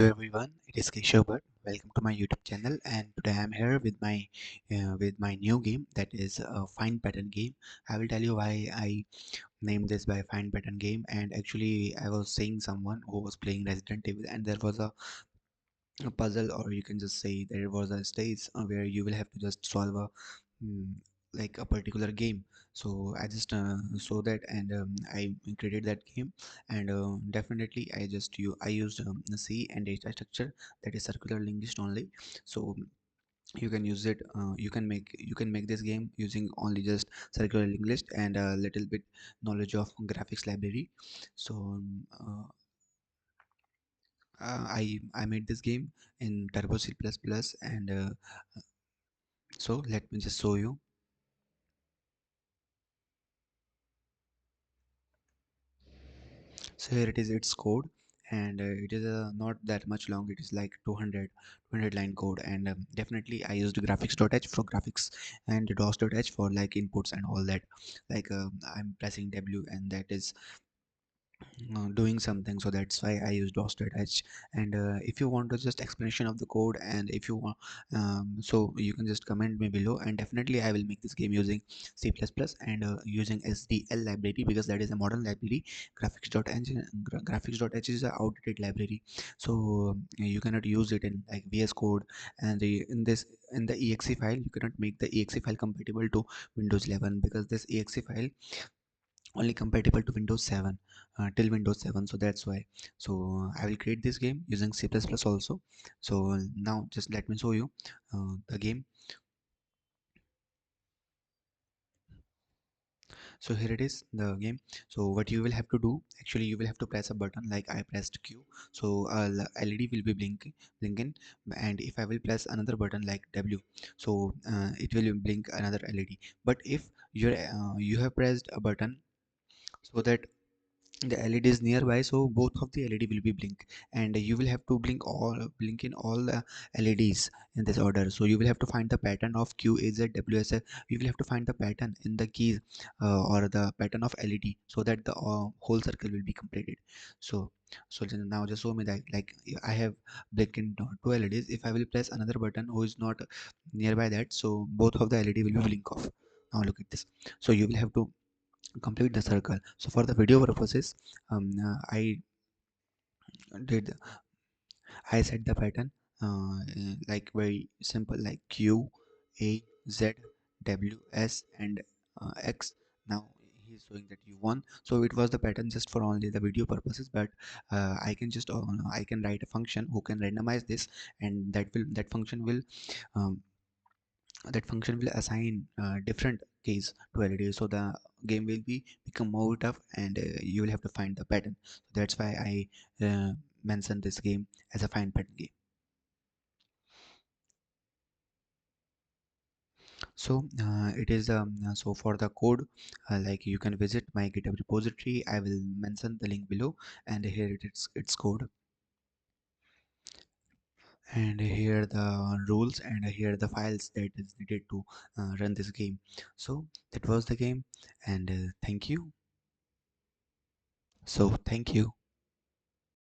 Hello everyone, it is Keshav Bhatt. Welcome to my YouTube channel, and today I am here with my new game, that is a Find Pattern game. I will tell you why I named this by Find Pattern game. And actually, I was seeing someone who was playing Resident Evil, and there was a puzzle, or you can just say there was a stage where you will have to just solve a mm, like a particular game. So I just saw that, and I created that game. And definitely I used the C and data structure, that is circular linked list only. So you can use it, you can make this game using only just circular linked list and a little bit knowledge of graphics library. So I made this game in Turbo C++, and so let me just show you. So here it is, its code. And it is not that much long. It is like 200 line code. And definitely I used graphics.h for graphics and dos.h for like inputs and all that. Like I'm pressing W, and that is doing something, so that's why I use dos.h. And if you want to just explanation of the code, and if you want, so you can just comment me below, and definitely I will make this game using C++ and using SDL library, because that is a modern library. Graphics.h is an outdated library, so you cannot use it in like VS Code. And in the exe file, you cannot make the exe file compatible to Windows 11, because this exe file only compatible to Windows 7, till Windows 7. So that's why. So I will create this game using C++ also. So now just let me show you the game. So here it is, the game. So what you will have to do, actually you will have to press a button like I pressed Q. So LED will be blinking. And if I will press another button like W, so it will blink another LED. But if you have pressed a button so that the LED is nearby, so both of the LED will be blink, and you will have to blink in all the LEDs in this order. So you will have to find the pattern of Q, A, Z, W, S, F. You will have to find the pattern in the keys, or the pattern of LED, so that the whole circle will be completed. So now just show me that, like, I have blinking two LEDs. If I will press another button who is not nearby that, so both of the LED will be blink off. Now look at this. So you will have to complete the circle. So for the video purposes, I did I set the pattern like very simple, like Q, A, Z, W, S, and X. Now he's showing that you won. So it was the pattern just for only the video purposes, but I can write a function who can randomize this, and um, that function will assign different keys to LED. So the game will become more tough, and you will have to find the pattern. So that's why I mentioned this game as a find pattern game. So it is so for the code, like, you can visit my GitHub repository. I will mention the link below, and here it is, its code. And here the rules, and here the files that is needed to run this game. So that was the game. And thank you. So thank you.